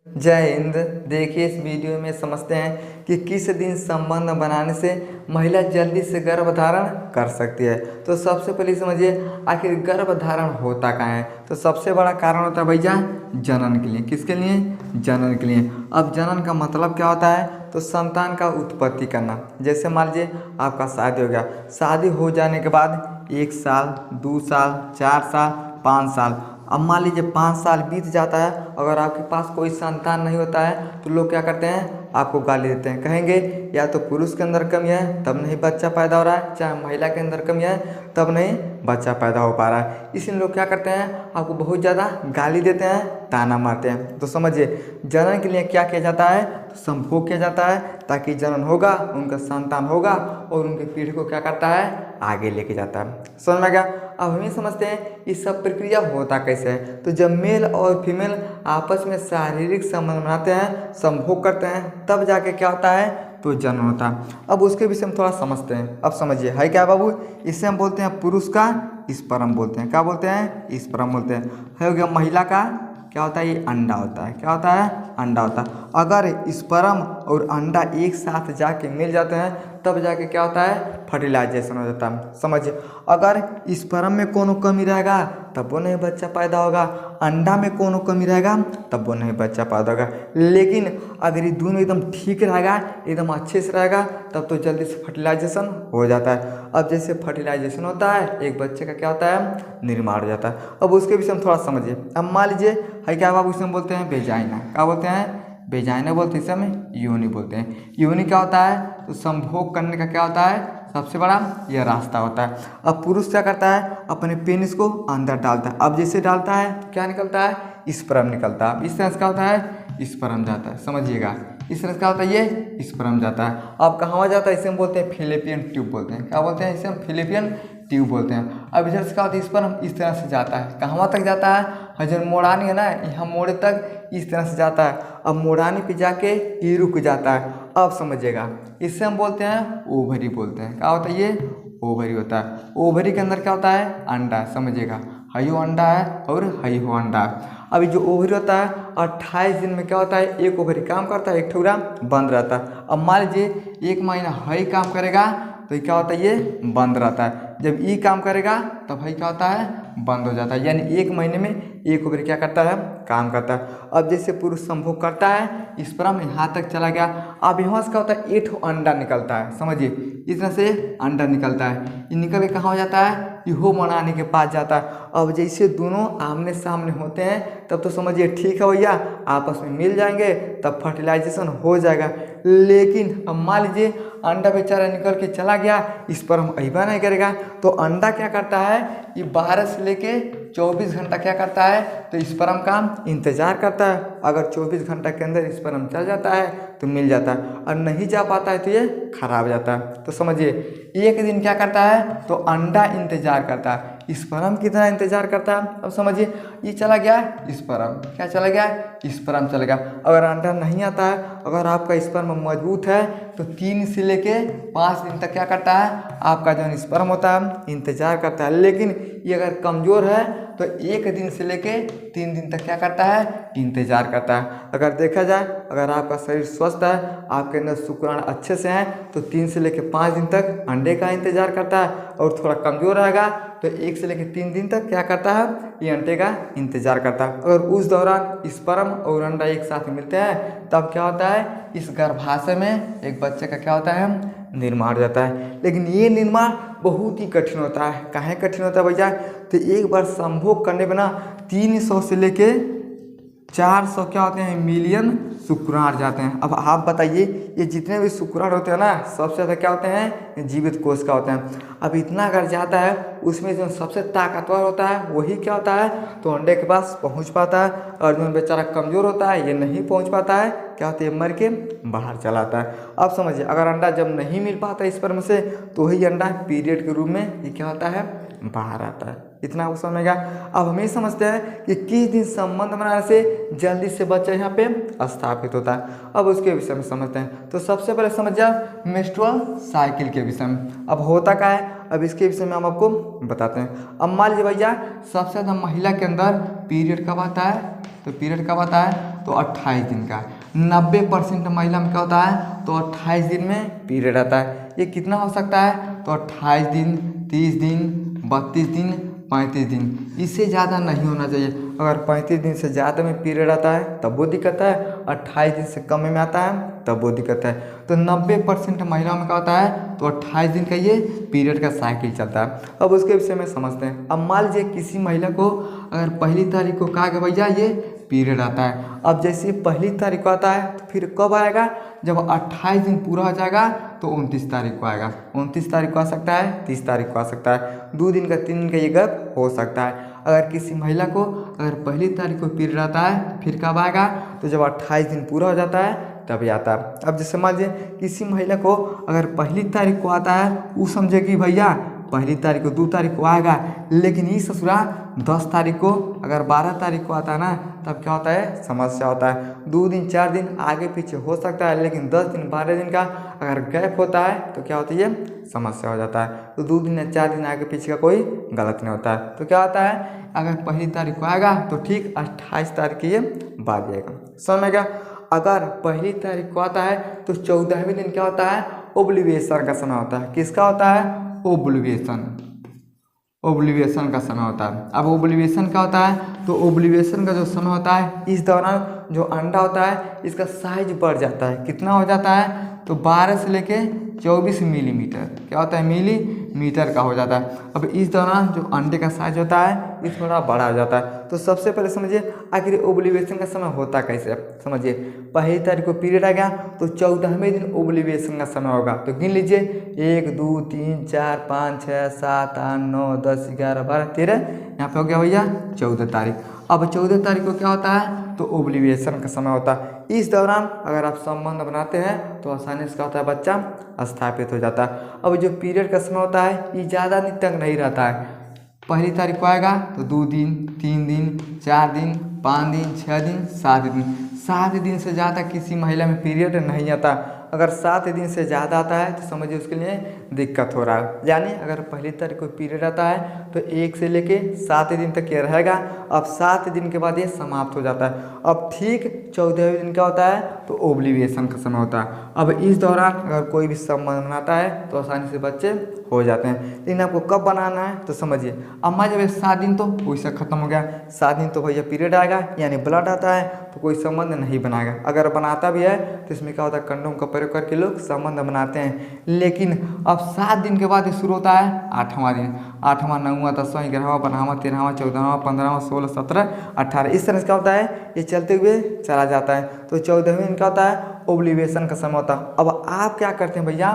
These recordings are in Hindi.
जय हिंद। देखिए इस वीडियो में समझते हैं कि किस दिन संबंध बनाने से महिला जल्दी से गर्भधारण कर सकती है। तो सबसे पहले समझिए आखिर गर्भधारण होता कहाँ है। तो सबसे बड़ा कारण होता है भैया जनन के लिए। किसके लिए? जनन के लिए। अब जनन का मतलब क्या होता है? तो संतान का उत्पत्ति करना। जैसे मान लीजिए आपका शादी हो गया, शादी हो जाने के बाद 1 साल, 2 साल, 4 साल, 5 साल, अब मान लीजिए 5 साल बीत जाता है, अगर आपके पास कोई संतान नहीं होता है तो लोग क्या करते हैं? आपको गाली देते हैं। कहेंगे या तो पुरुष के अंदर कमी है तब नहीं बच्चा पैदा हो रहा है, चाहे महिला के अंदर कमी है तब नहीं बच्चा पैदा हो पा रहा है। इसलिए लोग क्या करते हैं? आपको बहुत ज़्यादा गाली देते हैं, ताना मारते हैं। तो समझिए जनन के लिए क्या किया जाता है? तो संभोग किया जाता है, ताकि जनन होगा, उनका संतान होगा और उनकी पीढ़ी को क्या करता है? आगे लेके जाता है। समझ में आ गया? अब हम ये समझते हैं ये सब प्रक्रिया होता कैसे है। तो जब मेल और फीमेल आपस में शारीरिक संबंध बनाते हैं, संभोग करते हैं, तब जाके क्या होता है? तो जन्म होता है। अब उसके विषय में थोड़ा समझते हैं। अब समझिए है क्या बाबू? इसे हम बोलते हैं पुरुष का स्पर्म बोलते हैं। क्या बोलते हैं? स्पर्म बोलते हैं। है हो गया महिला का क्या होता है? ये अंडा होता है। क्या होता है? अंडा होता है। अगर स्पर्म और अंडा एक साथ जाके मिल जाते हैं तब जाके क्या होता है? फर्टिलाइजेशन हो जाता है। समझिए अगर स्पर्म में कोनो कमी रहेगा तब वो नहीं बच्चा पैदा होगा, अंडा में कोनो कमी रहेगा तब वो नहीं बच्चा पैदा होगा। लेकिन अगर ये दोनों एकदम ठीक रहेगा, एकदम अच्छे से रहेगा, तब तो जल्दी से फर्टिलाइजेशन हो जाता है। अब जैसे फर्टिलाइजेशन होता है एक बच्चे का क्या होता है? निर्माण हो जाता है। अब उसके विषय में थोड़ा समझिए। अब मान लीजिए है क्या बाबू? इसे हम बोलते हैं वेजाइना। क्या बोलते हैं? वेजाइना बोलते हैं। इसे हम योनि बोलते हैं। योनि क्या होता है? तो संभोग करने का क्या होता है? सबसे बड़ा यह रास्ता होता है। अब पुरुष क्या करता है? अपने पेनिस को अंदर डालता है। अब जैसे डालता है क्या निकलता है? स्पर्म निकलता है। इस तरह से क्या होता है? स्पर्म जाता है। समझिएगा इस तरह से क्या होता है? ये स्पर्म जाता है। अब कहाँ जाता है? इसे हम बोलते हैं फिलिपियन ट्यूब बोलते हैं। क्या बोलते हैं? इसे हम फिलिपियन ट्यूब बोलते हैं। अब इधर से क्या होता है? स्पर्म इस तरह से जाता है। कहाँ तक जाता है? जो मोड़ानी है ना, यहाँ मोड़े तक इस तरह से जाता है। अब मोड़ानी पे जाके ये रुक जाता है। अब समझिएगा इससे हम बोलते हैं ओवरी बोलते हैं। क्या होता है? ये ओवरी होता है। ओवरी के अंदर क्या होता है? अंडा। समझिएगा हयो अंडा है और हयो अंडा है। अभी जो ओवरी होता है 28 दिन में क्या होता है? एक ओवरी काम करता है, एक ठुकरा बंद रहता है। अब मान लीजिए 1 महीना हई काम करेगा तो ये क्या होता है? ये बंद रहता है। जब ई काम करेगा तब हई क्या होता है? बंद हो जाता है। यानी 1 महीने में एक ओवरी क्या करता है? काम करता है। अब जैसे पुरुष संभोग करता है, स्पर्म यहाँ तक चला गया। अब यहाँ से क्या होता है? 1 अंडा निकलता है। समझिए इस तरह से अंडा निकलता है। ये निकल के कहाँ हो जाता है? इहो मनाने के पास जाता है। अब जैसे दोनों आमने सामने होते हैं तब तो समझिए ठीक है भैया, आपस में मिल जाएंगे तब फर्टिलाइजेशन हो जाएगा। लेकिन अब मान लीजिए अंडा बेचारा निकल के चला गया, स्पर्म अहिबा नहीं करेगा, तो अंडा क्या करता है? ये 12 से लेके 24 घंटा क्या करता है? तो स्पर्म का इंतजार करता है। अगर 24 घंटा के अंदर स्पर्म चल जाता है तो मिल जाता है, और नहीं जा पाता है तो ये खराब हो जाता है। तो समझिए एक दिन क्या करता है? तो अंडा इंतजार करता है, स्पर्म की तरह इंतजार करता है। अब समझिए ये चला गया स्पर्म, क्या चला गया? स्पर्म चला गया। अगर अंडा नहीं आता है, अगर आपका स्पर्म मजबूत है तो 3 से लेके 5 दिन तक क्या करता है? आपका जो स्पर्म होता है इंतजार करता है। लेकिन ये अगर कमज़ोर है तो 1 दिन से लेके 3 दिन तक क्या करता है? इंतजार करता है। अगर देखा जाए अगर आपका शरीर स्वस्थ है, आपके अंदर शुक्राणु अच्छे से हैं, तो 3 से लेके 5 दिन तक अंडे का इंतजार करता है। और थोड़ा कमज़ोर रहेगा तो 1 से लेकर 3 दिन तक क्या करता है? ये अंडे का इंतजार करता है। अगर उस दौरान स्पर्म और अंडा एक साथ मिलते हैं तब क्या होता है? इस गर्भाशय में एक बच्चे का क्या होता है? निर्माण हो जाता है। लेकिन ये निर्माण बहुत ही कठिन होता है। काहे कठिन होता है भैया? तो एक बार संभोग करने पर ना 300 से लेके 400 क्या होते हैं? मिलियन शुक्राणु जाते हैं। अब आप बताइए ये जितने भी शुक्राणु होते हैं ना, सबसे ज़्यादा क्या होते हैं? जीवित कोश का होते हैं। अब इतना अगर जाता है, उसमें जो सबसे ताकतवर होता है वही क्या होता है? तो अंडे के पास पहुंच पाता है। और जो बेचारा कमज़ोर होता है ये नहीं पहुंच पाता है, क्या होता है? मर के बाहर चला आता है। अब समझिए अगर अंडा जब नहीं मिल पाता स्पर्म से तो वही अंडा पीरियड के रूप में ये क्या होता है? बाहर आता है। इतना वो समझ गया। अब हम ये समझते हैं कि किस दिन संबंध बनाने से जल्दी से बच्चा यहाँ पे स्थापित होता है। अब उसके विषय में समझते हैं। तो सबसे पहले समझ जाओ मेंस्ट्रुअल साइकिल के विषय में। अब होता क्या है? अब इसके विषय में हम आपको बताते हैं। अब मान लीजिए भैया सबसे ज़्यादा महिला के अंदर पीरियड कब आता है? तो पीरियड कब आता है? तो 28 दिन का। 90% महिला में क्या होता है तो 28 दिन में पीरियड आता है। ये कितना हो सकता है तो 28 दिन, 30 दिन, 32 दिन, 35 दिन, इससे ज़्यादा नहीं होना चाहिए। अगर 35 दिन से ज़्यादा में पीरियड आता है तब वो दिक्कत है, 28 दिन से कम में आता है तब वो दिक्कत है। तो 90% महिलाओं में क्या होता है तो 28 दिन का ये पीरियड का साइकिल चलता है। अब उसके विषय में समझते हैं। अब मान लीजिए किसी महिला को अगर पहली तारीख को कहा कि भैया ये पीरियड आता है। अब जैसे पहली तारीख को आता है तो फिर कब आएगा, जब 28 दिन पूरा हो जाएगा तो 29 तारीख को आएगा। 29 तारीख को आ सकता है, 30 तारीख को आ सकता है। 2 दिन का 3 दिन का ये गैप हो सकता है। अगर किसी महिला को अगर पहली तारीख को पीरियड आता है तो फिर कब आएगा तो जब 28 दिन पूरा हो जाता है तभी आता है। अब जैसे मान लीजिए किसी महिला को अगर पहली तारीख को आता है, वो समझे कि भैया पहली तारीख को 2 तारीख को आएगा, लेकिन ये ससुरा 10 तारीख को अगर 12 तारीख को आता है ना, तब क्या होता है समस्या होता है। 2 दिन 4 दिन आगे पीछे हो सकता है, लेकिन 10 दिन 12 दिन का अगर गैप होता है तो क्या होती है समस्या हो जाता है। तो 2 दिन या 4 दिन आगे पीछे का कोई गलत नहीं होता है। तो क्या होता है अगर पहली तारीख को आएगा तो ठीक 28 तारीख की ये बाद जाएगा। समझ में गया। अगर पहली तारीख को आता है तो 14वें दिन क्या होता है ओब्लिवेशन का समय होता है। किसका होता है ओब्लिवेशन का समय होता है। अब ओब्लिवेशन क्या होता है तो ओब्लिवेशन का जो समय होता है, इस दौरान जो अंडा होता है इसका साइज बढ़ जाता है। कितना हो जाता है तो 12 से लेके 24 मिलीमीटर क्या होता है मिलीमीटर का हो जाता है। अब इस दौरान जो अंडे का साइज होता है ये थोड़ा बड़ा हो जाता है। तो सबसे पहले समझिए आखिर ओब्लिवेशन का समय होता कैसे। समझिए पहली तारीख को पीरियड आ गया तो 14वें दिन ओब्लिवेशन का समय होगा। तो गिन लीजिए 1 2 3 4 5 6 7 8 9 10 11 12 13, यहाँ पे हो गया भैया 14 तारीख। अब 14 तारीख को क्या होता है तो ओब्लिवेशन का समय होता है। इस दौरान अगर आप संबंध बनाते हैं तो आसानी से क्या होता है बच्चा स्थापित हो जाता है। अब जो पीरियड का समय होता है ये ज़्यादा दिन तक नहीं रहता है। पहली तारीख को आएगा तो 2 दिन 3 दिन 4 दिन 5 दिन 6 दिन 7 दिन। 7 दिन से ज़्यादा किसी महिला में पीरियड नहीं आता। अगर 7 दिन से ज़्यादा आता है तो समझिए उसके लिए दिक्कत हो रहा है। यानी अगर पहली तारीख को पीरियड आता है तो 1 से लेके 7 दिन तक ये रहेगा। अब 7 दिन के बाद ये समाप्त हो जाता है। अब ठीक 14वें दिन क्या होता है तो ओब्लिवेशन का समय होता है। अब इस दौरान अगर कोई भी संबंध बनाता है तो आसानी से बच्चे हो जाते हैं। लेकिन आपको कब बनाना है तो समझिए। अब मान जब 7 दिन तो वैसे ख़त्म हो गया। 7 दिन तो भैया पीरियड आएगा यानी ब्लड आता है तो कोई संबंध नहीं बनाएगा। अगर बनाता भी है तो इसमें क्या होता है कंडोम का प्रयोग करके लोग संबंध बनाते हैं। लेकिन अब 7 दिन के बाद शुरू होता है 8वां दिन। 8वां 9वां 10वां 11वां 12वां 13वां 14वां 15वां 16 17 18 इस तरह से क्या होता है ये चलते हुए चला जाता है। तो 14वें दिन क्या होता है ओब्लिवेशन का समय होता है। अब आप क्या करते हैं भैया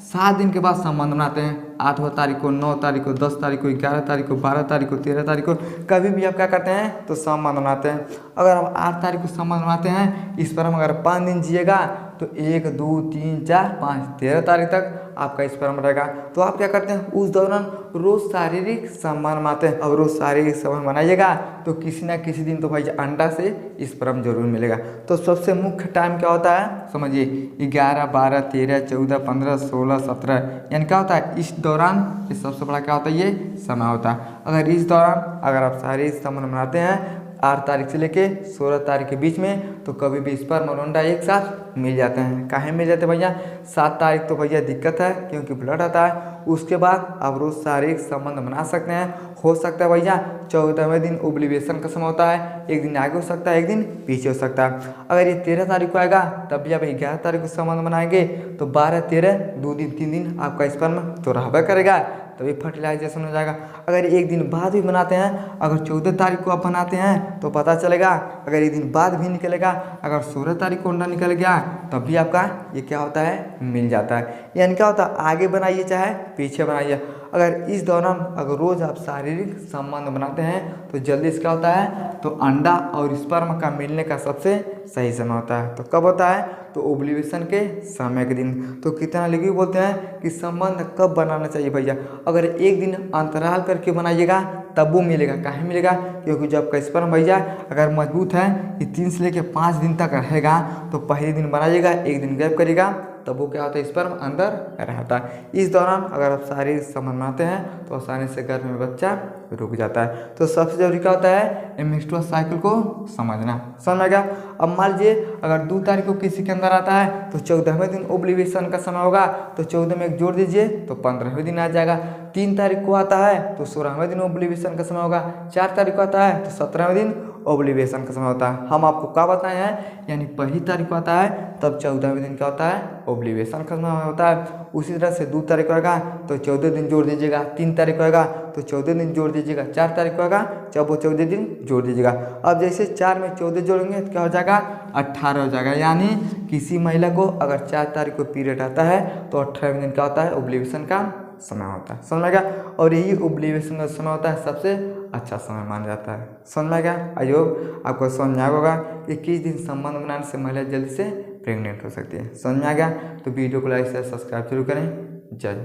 7 दिन के बाद संबंध बनाते हैं। 8वां तारीख को 9 तारीख को 10 तारीख को 11 तारीख को 12 तारीख को 13 तारीख को कभी भी आप क्या करते हैं तो संबंध बनाते हैं। अगर आप 8 तारीख को संबंध बनाते हैं इस पर हम अगर 5 दिन जिएगा तो 1 2 3 4 5 13 तारीख तक आपका स्पर्म रहेगा। तो आप क्या करते हैं उस दौरान रोज शारीरिक संबंध बनाते हैं। अब रोज शारीरिक संबंध बनाइएगा तो किसी ना किसी दिन तो भाई अंडा से स्पर्म जरूर मिलेगा। तो सबसे मुख्य टाइम क्या होता है समझिए 11 12 13 14 15 16 17 यानी क्या होता है इस दौरान ये सबसे बड़ा क्या होता है ये समय होता है। अगर इस दौरान अगर आप शारीरिक संबंध बनाते हैं 8 तारीख से लेके 16 तारीख के बीच में तो कभी भी स्पर्म और अंडा एक साथ मिल जाते हैं। काहे मिल जाते हैं भैया 7 तारीख तो भैया दिक्कत है क्योंकि ब्लड आता है। उसके बाद आप रोज शारीरिक संबंध बना सकते हैं। हो सकता है भैया 14वें दिन ओब्लिवेशन का समय होता है। एक दिन आगे हो सकता है एक दिन पीछे हो सकता है। अगर ये 13 तारीख को आएगा तब भी आप 11 तारीख को संबंध बनाएंगे तो 12 13 2 दिन 3 दिन आपका स्पर्म तो रहबे करेगा तभी फर्टिलाइजेशन हो जाएगा। अगर एक दिन बाद भी बनाते हैं अगर 14 तारीख को आप बनाते हैं तो पता चलेगा। अगर एक दिन बाद भी निकलेगा अगर 16 तारीख को अंडा निकल गया तब भी आपका ये क्या होता है मिल जाता है। यानी क्या होता है आगे बनाइए चाहे पीछे बनाइए। अगर इस दौरान अगर रोज़ आप शारीरिक संबंध बनाते हैं तो जल्दी से क्या होता है तो अंडा और स्पर्म का मिलने का सबसे सही समय होता है। तो कब होता है तो ओब्लिवेशन के समय के दिन। तो कितना लिखी बोलते हैं कि संबंध कब बनाना चाहिए भैया। अगर एक दिन अंतराल करके बनाइएगा तब वो मिलेगा। काहे मिलेगा क्योंकि जब आपका स्पर्म भैया अगर मजबूत है ये 3 से लेकर 5 दिन तक रहेगा तो पहले दिन बनाइएगा एक दिन गैप करिएगा तब वो क्या होता है, स्पर्म अंदर रहता है। इस दौरान अगर आप शारीरिक संबंध बनाते हैं तो आसानी से गर्भ में बच्चा रुक जाता है। तो सबसे जरूरी क्या होता है, मेंस्ट्रुअल साइकिल को समझना। समझ में गया। अब मान लीजिए अगर 2 तारीख को किसी के अंदर आता है तो 14वें दिन ओव्यूलेशन का समय होगा, तो 14 में 1 जोड़ दीजिए तो 15वें दिन आ जाएगा। 3 तारीख को आता है तो 16वें दिन ओव्यूलेशन का समय होगा। 4 तारीख को आता है तो 17वें दिन ओव्यूलेशन का समय होता है। हम आपको क्या बताए हैं, यानी 1 तारीख को आता है तब 14वें दिन क्या होता है, ओव्यूलेशन का समय होता है। उसी तरह से 2 तारीख को आएगा तो 14 दिन जोड़ दीजिएगा। 3 तारीख को आएगा तो 14 दिन जोड़ दीजिएगा। 4 तारीख को आएगा जब वो 14 दिन जोड़ दीजिएगा। अब जैसे 4 में 14 जोड़ेंगे तो क्या हो जाएगा, 18 हो जाएगा। यानी किसी महिला को अगर 4 तारीख को पीरियड आता है तो 18वें दिन क्या होता है, ओव्यूलेशन का समय होता है। समझ में गया। और यही ओव्यूलेशन का समय होता है, सबसे अच्छा समय माना जाता है। समझ में गया। आई होप आपको समझ में आया होगा कि किस दिन संबंध बनाने से महिला जल्दी से प्रेग्नेंट हो सकती है। समझ में आ गया तो वीडियो को लाइक शेयर सब्सक्राइब जरूर करें। जय हिंद।